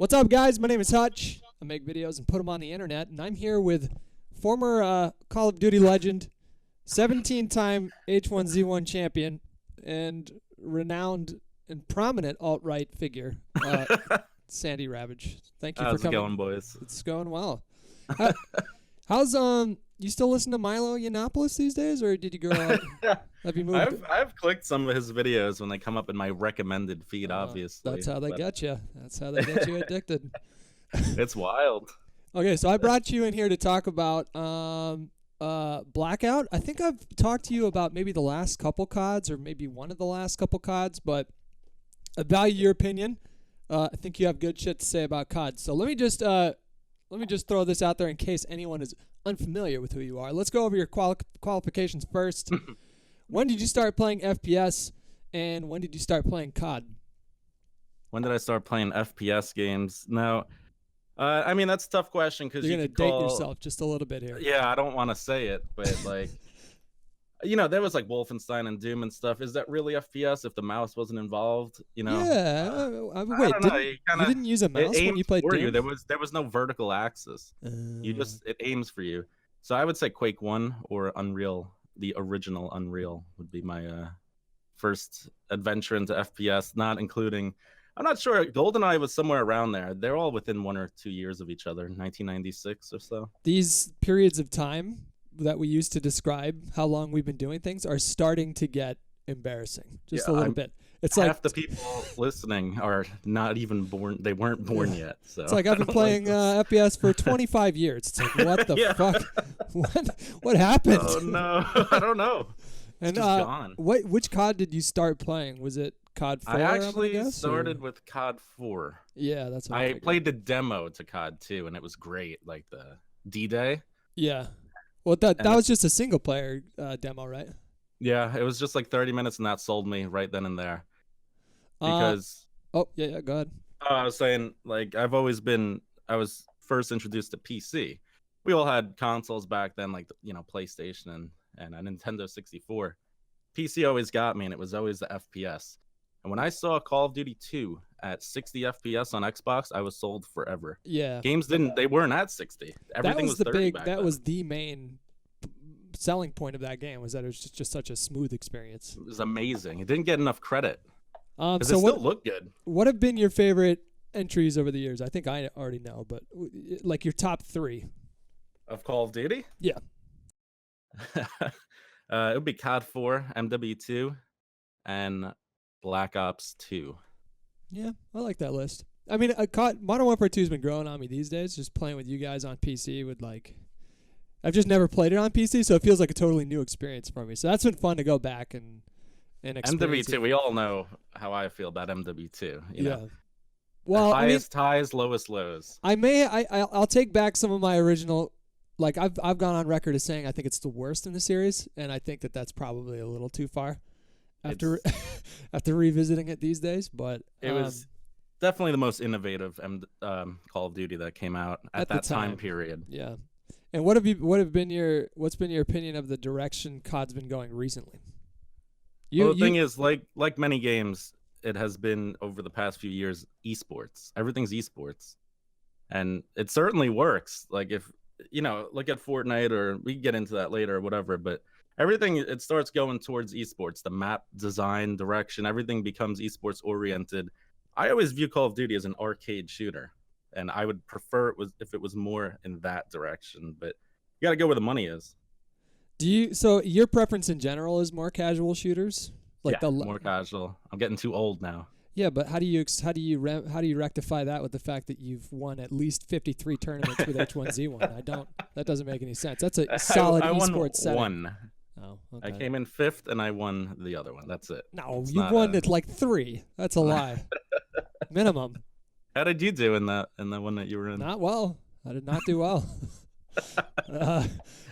What's up, guys? My name is Hutch. I make videos and put them on the internet, and I'm here with former Call of Duty legend, 17-time H1Z1 champion, and renowned and prominent alt-right figure, SandyRavage. Thank you How's for coming. it going, boys? It's going well. How's you still listen to Milo Yiannopoulos these days, or did you grow up? Have you moved? I've clicked some of his videos when they come up in my recommended feed. Obviously, that's how they get you. That's how they get you addicted. It's wild. Okay, so I brought you in here to talk about Blackout. I think I've talked to you about maybe the last couple CODs or maybe one of the last couple CODs, but I value your opinion. I think you have good shit to say about CODs. So let me just throw this out there in case anyone is unfamiliar with who you are. Let's go over your qualifications first. When did you start playing FPS, and when did you start playing COD? When did I start playing FPS games? Now, I mean, that's a tough question because you're going to date yourself just a little bit here. Yeah, I don't want to say it, but like, you know, there was like Wolfenstein and Doom and stuff. Is that really FPS if the mouse wasn't involved? You know? Yeah. Wait, you didn't use a mouse when you played Doom? There was no vertical axis. It aims for you. So I would say Quake 1 or Unreal. The original Unreal would be my first adventure into FPS, not including, I'm not sure, GoldenEye was somewhere around there. They're all within 1 or 2 years of each other, 1996 or so. These periods of time that we used to describe how long we've been doing things are starting to get embarrassing, just a little bit. It's half like the people listening are not even born. They weren't born yet. So it's like I've been playing FPS for 25 years. It's like, what the fuck? What happened? Oh no, I don't know. And just gone. Which COD did you start playing? Was it COD 4? I actually started with COD 4. Yeah, that's what I played the demo to COD 2, and it was great, like the D-Day. Yeah. Well, that was just a single player demo, right? Yeah, it was just like 30 minutes, and that sold me right then and there. Because go ahead. I was saying, like, I was first introduced to PC. We all had consoles back then, like, you know, PlayStation and a Nintendo 64. PC always got me, and it was always the FPS. And when I saw Call of Duty 2 at 60 FPS on Xbox, I was sold forever. Yeah. Games they weren't at 60. Everything was 30 back then. That was the main selling point of that game, was that it was just such a smooth experience. It was amazing. It didn't get enough credit. So it still looked good. What have been your favorite entries over the years? I think I already know, but like your top 3 of Call of Duty. Yeah. It would be COD 4, MW2, and Black Ops 2. Yeah, I like that list. I mean, Modern Warfare 2 has been growing on me these days. Just playing with you guys on PC I've just never played it on PC, so it feels like a totally new experience for me. So that's been fun to go back and experience MW2, we all know how I feel about MW2. You know? Well, highest highs, lowest lows. I'll take back some of my original. Like I've gone on record as saying I think it's the worst in the series, and I think that's probably a little too far after revisiting it these days. But it was definitely the most innovative Call of Duty that came out at that time period. Yeah. And what's been your opinion of the direction COD's been going recently? The thing is, like many games, it has been over the past few years esports. Everything's esports, and it certainly works. Like if you know, look at Fortnite, or we can get into that later or whatever. But everything, it starts going towards esports. The map design, direction, everything becomes esports oriented. I always view Call of Duty as an arcade shooter, and I would prefer if it was more in that direction. But you got to go where the money is. So your preference in general is more casual shooters? More casual. I'm getting too old now. Yeah, but how do you rectify that with the fact that you've won at least 53 tournaments with H1Z1? That doesn't make any sense. That's a solid esports setting. I won 1. Oh, okay. I came in 5th and I won the other one. That's it. No, you won at like 3. That's a lie. Minimum. How did you do in the one that you were in? Not well. I did not do well.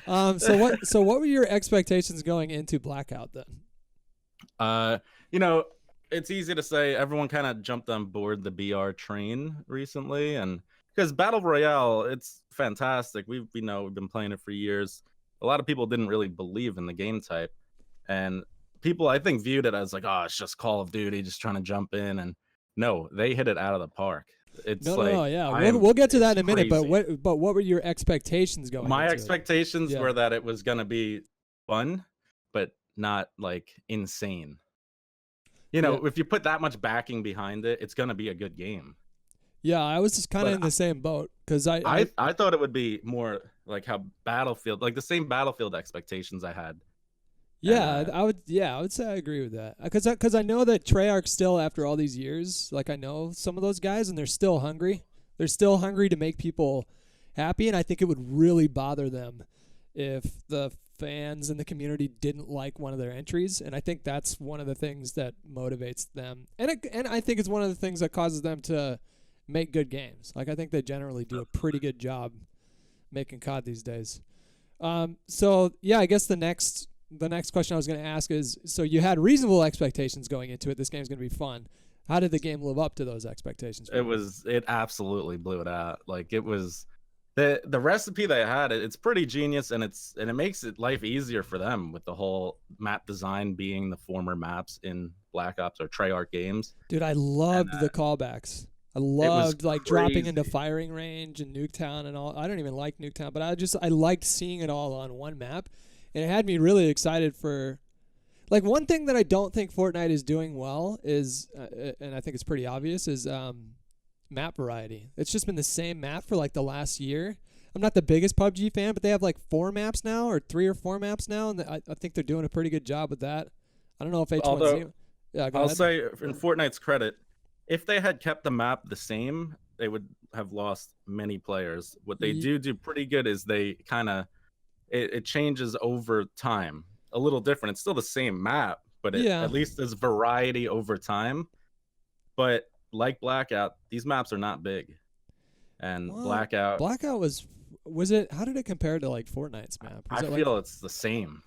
So what were your expectations going into Blackout then? You know, it's easy to say. Everyone kind of jumped on board the BR train recently, and because Battle Royale, it's fantastic. We know we've been playing it for years. A lot of people didn't really believe in the game type, and people I think viewed it as like, oh, it's just Call of Duty, just trying to jump in. And no, they hit it out of the park. It's no, yeah. We'll get to that in a minute. Crazy. But what were your expectations going? My into expectations were that it was gonna be fun, but not like insane. If you put that much backing behind it, it's gonna be a good game. Yeah, I was just kind of in the same boat because I thought it would be more like how Battlefield, like the same Battlefield expectations I had. Yeah, I would say I agree with that because I know that Treyarch still, after all these years, like I know some of those guys and they're still hungry. They're still hungry to make people happy, and I think it would really bother them if the fans and the community didn't like one of their entries, and I think that's one of the things that motivates them, and I think it's one of the things that causes them to make good games. Like I think they generally do a pretty good job making COD these days. So yeah, I guess the next question I was going to ask is, so you had reasonable expectations going into it. This game's going to be fun. How did the game live up to those expectations? It absolutely blew it out. Like it was the recipe they had. It's pretty genius, and it makes life easier for them with the whole map design being the former maps in Black Ops or Treyarch games. Dude, I loved the callbacks. I loved like dropping into firing range and Nuketown and all. I don't even like Nuketown, but I liked seeing it all on one map. And it had me really excited for, like, one thing that I don't think Fortnite is doing well is, and I think it's pretty obvious, is map variety. It's just been the same map for like the last year. I'm not the biggest PUBG fan, but they have like 4 maps now, or 3 or 4 maps now, and I think they're doing a pretty good job with that. I don't know if H1Z. Yeah, I'll say, in Fortnite's credit, if they had kept the map the same, they would have lost many players. What they do pretty good is they kind of. It changes over time. A little different. It's still the same map, but at least there's variety over time. But like Blackout, these maps are not big. And Blackout was it? How did it compare to like Fortnite's map? I feel it's the same.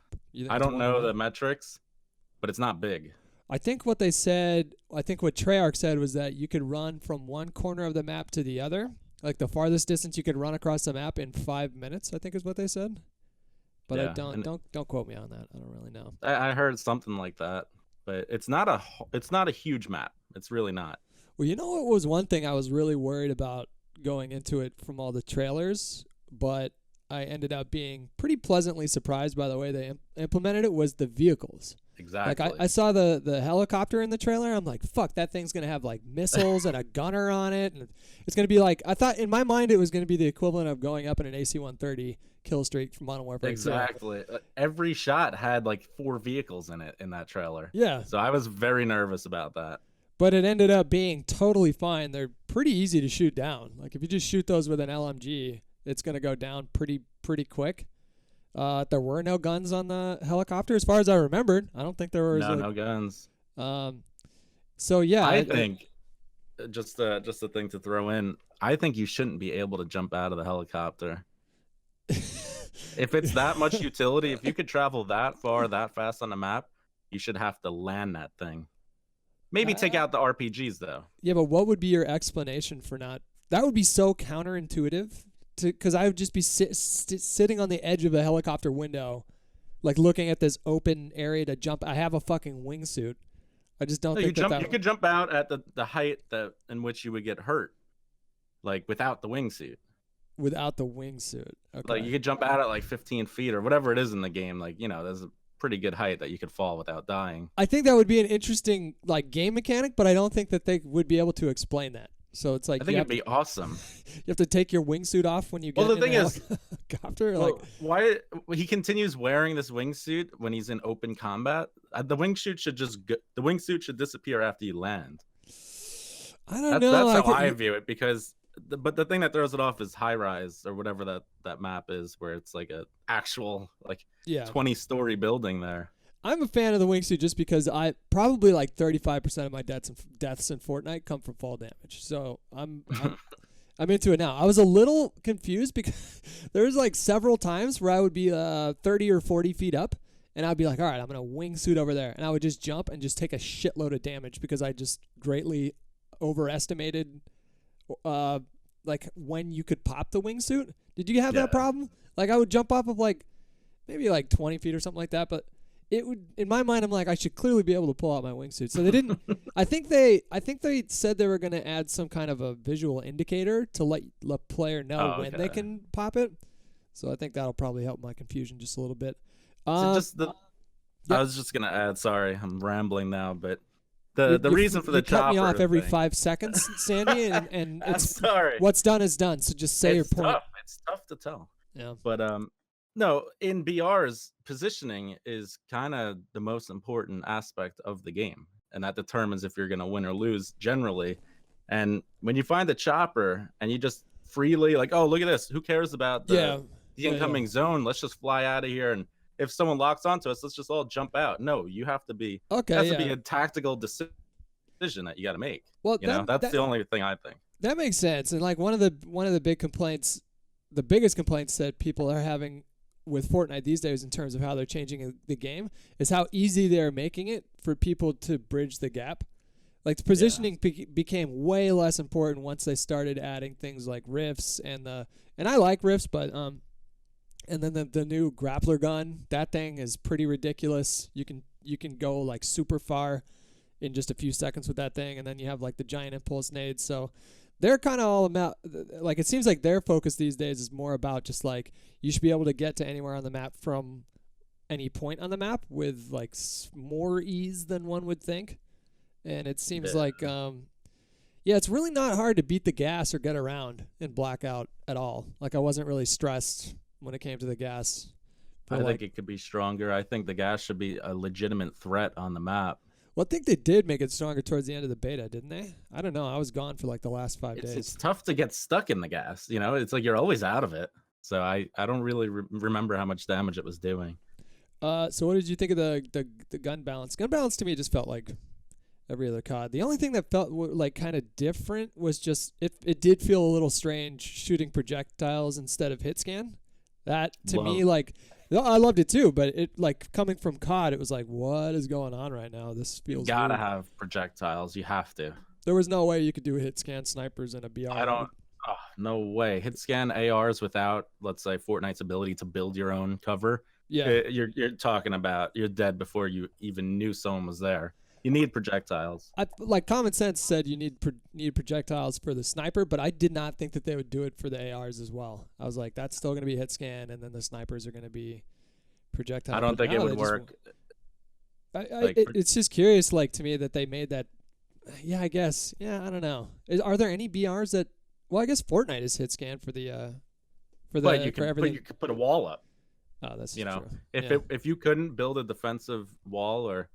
I don't know the metrics, but it's not big. I think what Treyarch said was that you could run from one corner of the map to the other. Like the farthest distance you could run across the map in 5 minutes, I think is what they said. But I don't quote me on that. I don't really know. I heard something like that, but it's not a huge map. It's really not. Well, you know what was one thing I was really worried about going into it from all the trailers, but I ended up being pretty pleasantly surprised by the way they implemented it, was the vehicles. Exactly. Like I saw the helicopter in the trailer. I'm like, fuck, that thing's gonna have like missiles and a gunner on it, and it's gonna be like, I thought in my mind it was gonna be the equivalent of going up in an AC-130 kill streak from Modern Warfare 2. Exactly. Every shot had like 4 vehicles in it in that trailer. Yeah. So I was very nervous about that. But it ended up being totally fine. They're pretty easy to shoot down. Like if you just shoot those with an LMG, it's gonna go down pretty quick. There were no guns on the helicopter, as far as I remembered. I don't think there was no guns. So yeah, I think just a thing to throw in. I think you shouldn't be able to jump out of the helicopter. If it's that much utility, if you could travel that far, that fast on the map, you should have to land that thing. Maybe take out the RPGs though. Yeah, but what would be your explanation for not? That would be so counterintuitive. Because I would just be sitting on the edge of a helicopter window, like looking at this open area to jump. I have a fucking wingsuit. I just don't think you could jump out at the height in which you would get hurt, like without the wingsuit. Without the wingsuit, okay. Like you could jump out at like 15 feet or whatever it is in the game. Like there's a pretty good height that you could fall without dying. I think that would be an interesting like game mechanic, but I don't think that they would be able to explain that. So it's like I think it'd be awesome. You have to take your wingsuit off when you get the thing is, helicopter. Why he continues wearing this wingsuit when he's in open combat? The wingsuit should disappear after you land. I don't know. That's how I view it, because but the thing that throws it off is High Rise or whatever that map is, where it's like a actual 20-story building there. I'm a fan of the wingsuit just because I probably like 35% of my deaths in Fortnite come from fall damage. So I'm into it now. I was a little confused because there was like several times where I would be 30 or 40 feet up, and I'd be like, all right, I'm going to wingsuit over there. And I would just jump and just take a shitload of damage because I just greatly overestimated like when you could pop the wingsuit. Did you have that problem? Like I would jump off of like maybe like 20 feet or something like that, but it would, in my mind, I'm like, I should clearly be able to pull out my wingsuit. So they didn't. I think they said they were going to add some kind of a visual indicator to let the player know when they can pop it. So I think that'll probably help my confusion just a little bit. I was just gonna add. Sorry, I'm rambling now, but the reason for the chopper. You cut me off every thing. 5 seconds, Sandy, and it's sorry. What's done is done. So just say your point. It's tough to tell. Yeah. But no, in BRs, positioning is kind of the most important aspect of the game, and that determines if you're gonna win or lose generally. And when you find the chopper and you just freely like, oh, look at this. Who cares about the incoming zone? Let's just fly out of here. And if someone locks onto us, let's just all jump out. No, you have to be. Okay. It has to be a tactical decision that you got to make. Well, that's the only thing I think. That makes sense. And like one of the big complaints, the biggest complaints that people are having with Fortnite these days in terms of how they're changing the game is how easy they're making it for people to bridge the gap. Like the positioning became way less important once they started adding things like rifts and I like rifts, but and then the new grappler gun, that thing is pretty ridiculous. You can go like super far in just a few seconds with that thing, and then you have like the giant impulse nades. So they're kind of all about, like, it seems like their focus these days is more about just like you should be able to get to anywhere on the map from any point on the map with like more ease than one would think. And it seems like, it's really not hard to beat the gas or get around in Blackout at all. Like, I wasn't really stressed when it came to the gas. I think it could be stronger. I think the gas should be a legitimate threat on the map. Well, I think they did make it stronger towards the end of the beta, didn't they? I don't know. I was gone for like the last 5 days. It's tough to get stuck in the gas. You know, it's like you're always out of it. So I don't really remember how much damage it was doing. So what did you think of the gun balance? Gun balance to me just felt like every other COD. The only thing that felt like kind of different was just it did feel a little strange shooting projectiles instead of hit scan. That to me, like, I loved it too, but it, like, coming from COD, it was like, what is going on right now? This feels you gotta weird. have projectiles. You have to. There was no way you could do hit scan snipers in a BR. No way. Hit scan ARs without, let's say, Fortnite's ability to build your own cover. Yeah, you're talking about you're dead before you even knew someone was there. You need projectiles. Like common sense said, you need projectiles for the sniper, but I did not think that they would do it for the ARs as well. I was like, that's still going to be hit scan, and then the snipers are going to be projectiles. I don't think it would work. It's just curious, like, to me, that they made that. Yeah, I guess. Yeah, I don't know. Are there any BRs that? Well, I guess Fortnite is hit scan for the but you for everything. But you could put a wall up. Oh, that's true. If if you couldn't build a defensive wall, or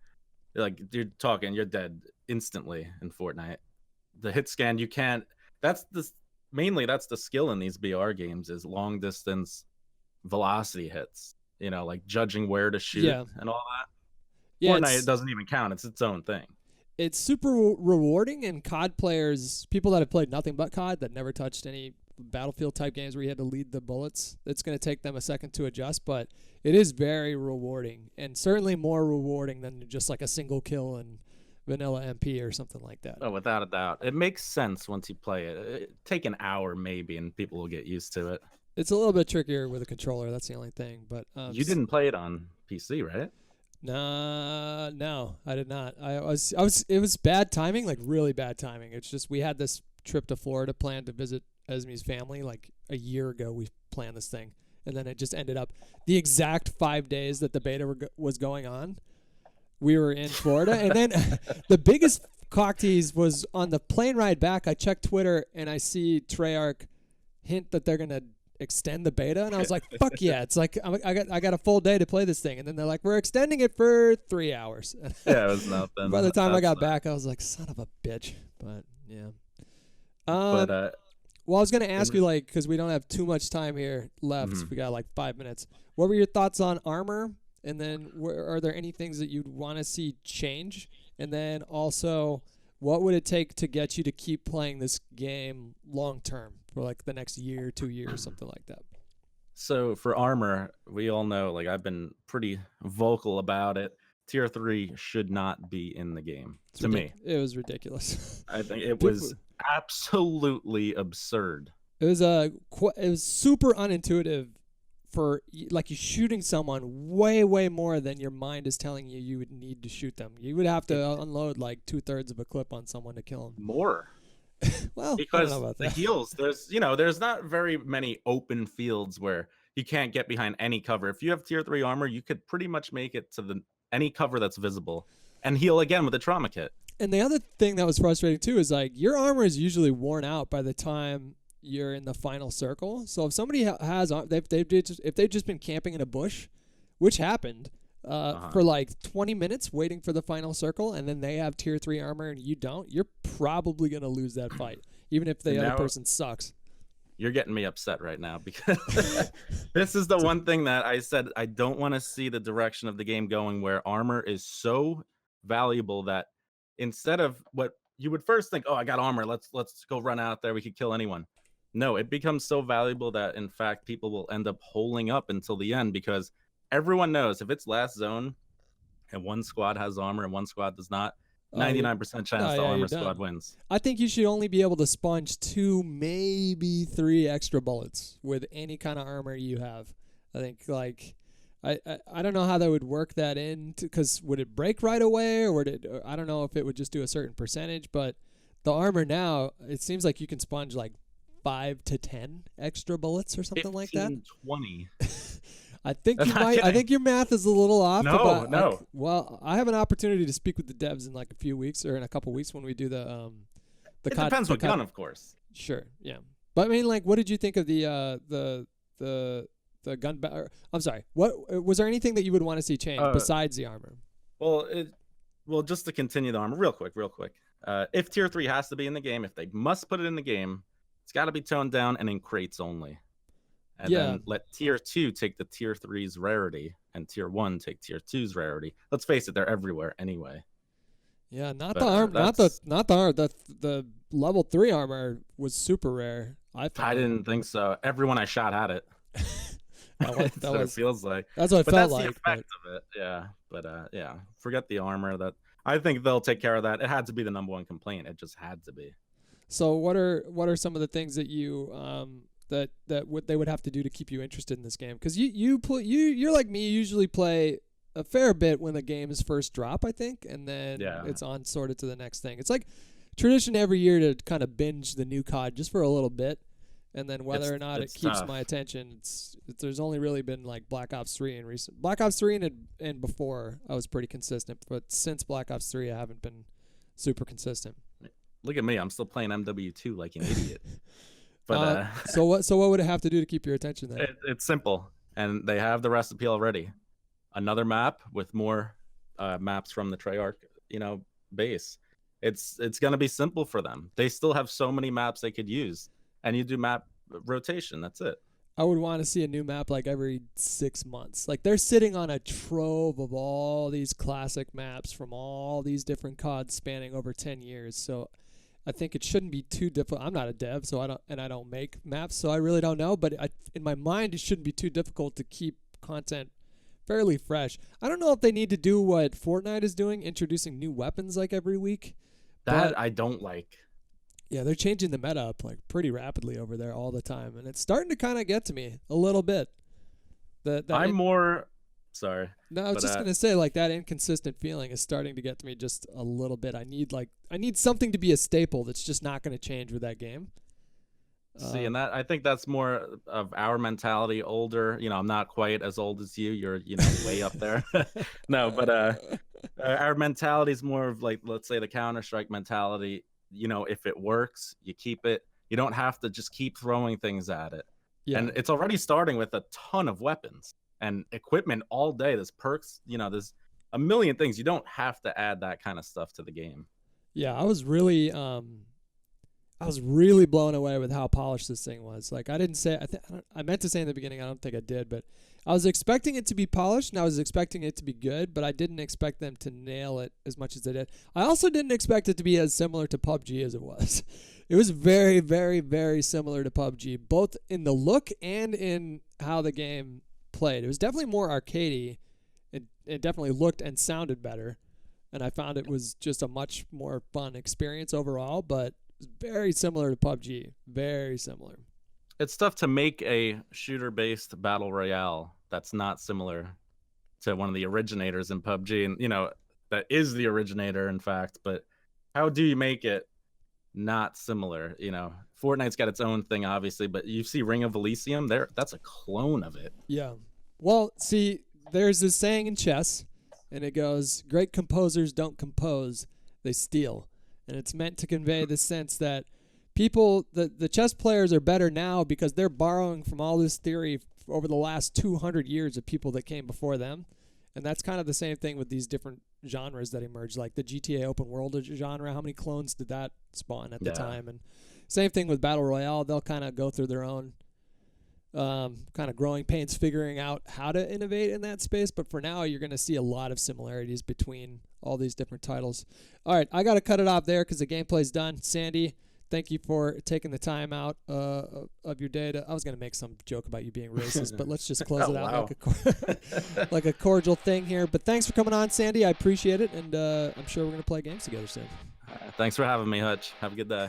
like you're dead instantly in Fortnite. The hit scan, you can't. That's the skill in these BR games is long distance velocity hits. You know, like judging where to shoot and all that. Yeah, Fortnite doesn't even count. It's its own thing. It's super rewarding, and COD players, people that have played nothing but COD, that never touched any Battlefield type games where you had to lead the bullets, it's going to take them a second to adjust, but it is very rewarding, and certainly more rewarding than just like a single kill in vanilla MP or something like that. Oh, without a doubt. It makes sense once you play it. It'll take an hour maybe, and people will get used to it. It's a little bit trickier with a controller. That's the only thing. But you didn't play it on PC, right? No, I did not. It was bad timing, like really bad timing. It's just we had this trip to Florida planned to visit Esme's family like a year ago. We planned this thing, and then it just ended up the exact 5 days that the beta was going on. We were in Florida, and then the biggest cock tease was on the plane ride back. I checked Twitter, and I see Treyarch hint that they're gonna extend the beta, and I was like, fuck yeah. It's like I got a full day to play this thing, and then they're like, we're extending it for 3 hours. Yeah, it was nothing. By the time I got back, I was like, son of a bitch. But yeah. Well, I was gonna ask you, like, because we don't have too much time here left. We got like 5 minutes. What were your thoughts on armor? And then are there any things that you'd want to see change? And then also, what would it take to get you to keep playing this game long term for like the next year, 2 years, something like that? So for armor, we all know, like, I've been pretty vocal about it. Tier 3 should not be in the game. To me, it was ridiculous. I think it was absolutely absurd. It was super unintuitive for like you shooting someone way more than your mind is telling you would need to shoot them. You would have to unload like 2/3 of a clip on someone to kill them. More. Well, because I don't know about the that. heals, there's not very many open fields where you can't get behind any cover. If you have tier 3 armor, you could pretty much make it to any cover that's visible and heal again with a trauma kit. And the other thing that was frustrating too is like your armor is usually worn out by the time you're in the final circle. So if somebody has if they've just been camping in a bush, which happened for like 20 minutes waiting for the final circle, and then they have tier 3 armor and you don't, you're probably gonna lose that fight, even if the other person sucks. You're getting me upset right now because this is the one thing that I said I don't want to see the direction of the game going, where armor is so valuable that instead of what you would first think, oh, I got armor, let's go run out there, we could kill anyone. No, it becomes so valuable that in fact people will end up holding up until the end, because everyone knows if it's last zone and one squad has armor and one squad does not, 99% chance the armor squad wins. I think you should only be able to sponge 2, maybe 3 extra bullets with any kind of armor you have. I think like I don't know how they would work that in, because would it break right away, or I don't know if it would just do a certain percentage. But the armor now, it seems like you can sponge like 5 to 10 extra bullets or something 15, like that. 20. I think you might. I think your math is a little off. No. Well, I have an opportunity to speak with the devs in like a few weeks, or in a couple weeks when we do the it depends what gun, of course. Sure, yeah. But I mean, like, what did you think of the gun? I'm sorry. What was there anything that you would want to see change besides the armor? Well, just to continue the armor, real quick. If tier 3 has to be in the game, if they must put it in the game, it's got to be toned down and in crates only. And then let tier 2 take the tier 3's rarity, and tier 1 take tier 2's rarity. Let's face it, they're everywhere anyway. Yeah, not the armor, the level 3 armor was super rare. I didn't think so. Everyone I shot had it. That's what it feels like. That's what it felt like. That's the effect of it. Yeah, but yeah, forget the armor. That I think they'll take care of that. It had to be the number one complaint. It just had to be. So what are some of the things that you that what they would have to do to keep you interested in this game? Because you're like me, you usually play a fair bit when the games first drop, I think, and then it's on sort of to the next thing. It's like tradition every year to kind of binge the new COD just for a little bit, and then whether or not it keeps my attention, there's only really been like Black Ops 3 and recent Black Ops 3 and before I was pretty consistent, but since Black Ops 3 I haven't been super consistent. Look at me, I'm still playing MW2 like an idiot. But so what would it have to do to keep your attention then? It's simple, and they have the recipe already. Another map with more maps from the Treyarch, base. It's gonna be simple for them. They still have so many maps they could use, and you do map rotation. That's it. I would want to see a new map like every 6 months. Like they're sitting on a trove of all these classic maps from all these different CODs spanning over 10 years. So I think it shouldn't be too difficult. I'm not a dev, so I don't make maps, so I really don't know. But in my mind, it shouldn't be too difficult to keep content fairly fresh. I don't know if they need to do what Fortnite is doing, introducing new weapons like every week. That I don't like. Yeah, they're changing the meta up like pretty rapidly over there all the time, and it's starting to kind of get to me a little bit. Sorry. No, I was just gonna say, like, that inconsistent feeling is starting to get to me just a little bit. I need something to be a staple that's just not gonna change with that game. See, and I think that's more of our mentality. Older, I'm not quite as old as you. You're, way up there. No, but our mentality is more of like, let's say, the Counter-Strike mentality. If it works, you keep it. You don't have to just keep throwing things at it. Yeah. And it's already starting with a ton of weapons and equipment all day. There's perks, there's a million things. You don't have to add that kind of stuff to the game. Yeah, I was really blown away with how polished this thing was. Like, I meant to say in the beginning, I don't think I did, but I was expecting it to be polished and I was expecting it to be good, but I didn't expect them to nail it as much as they did. I also didn't expect it to be as similar to PUBG as it was. It was very, very, very similar to PUBG, both in the look and in how the game played. It was definitely more arcadey. It definitely looked and sounded better, and I found it was just a much more fun experience overall, but it's very similar to PUBG. Very similar. it's tough to make a shooter-based battle royale that's not similar to one of the originators in PUBG, and that is the originator, in fact. But how do you make it not similar? Fortnite's got its own thing, obviously, but you see Ring of Elysium that's a clone of it. Yeah. Well, see, there's this saying in chess, and it goes, great composers don't compose, they steal. And it's meant to convey the sense that people, the chess players are better now because they're borrowing from all this theory over the last 200 years of people that came before them. And that's kind of the same thing with these different genres that emerged, like the GTA open world genre. How many clones did that spawn at the time? And same thing with Battle Royale. They'll kind of go through their own kind of growing pains figuring out how to innovate in that space. But for now, you're going to see a lot of similarities between all these different titles. All right, I got to cut it off there because the gameplay's done. Sandy, thank you for taking the time out of your day. I was going to make some joke about you being racist, but let's just close it out like a cordial thing here. But thanks for coming on, Sandy. I appreciate it, and I'm sure we're going to play games together soon. Thanks for having me, Hutch. Have a good day.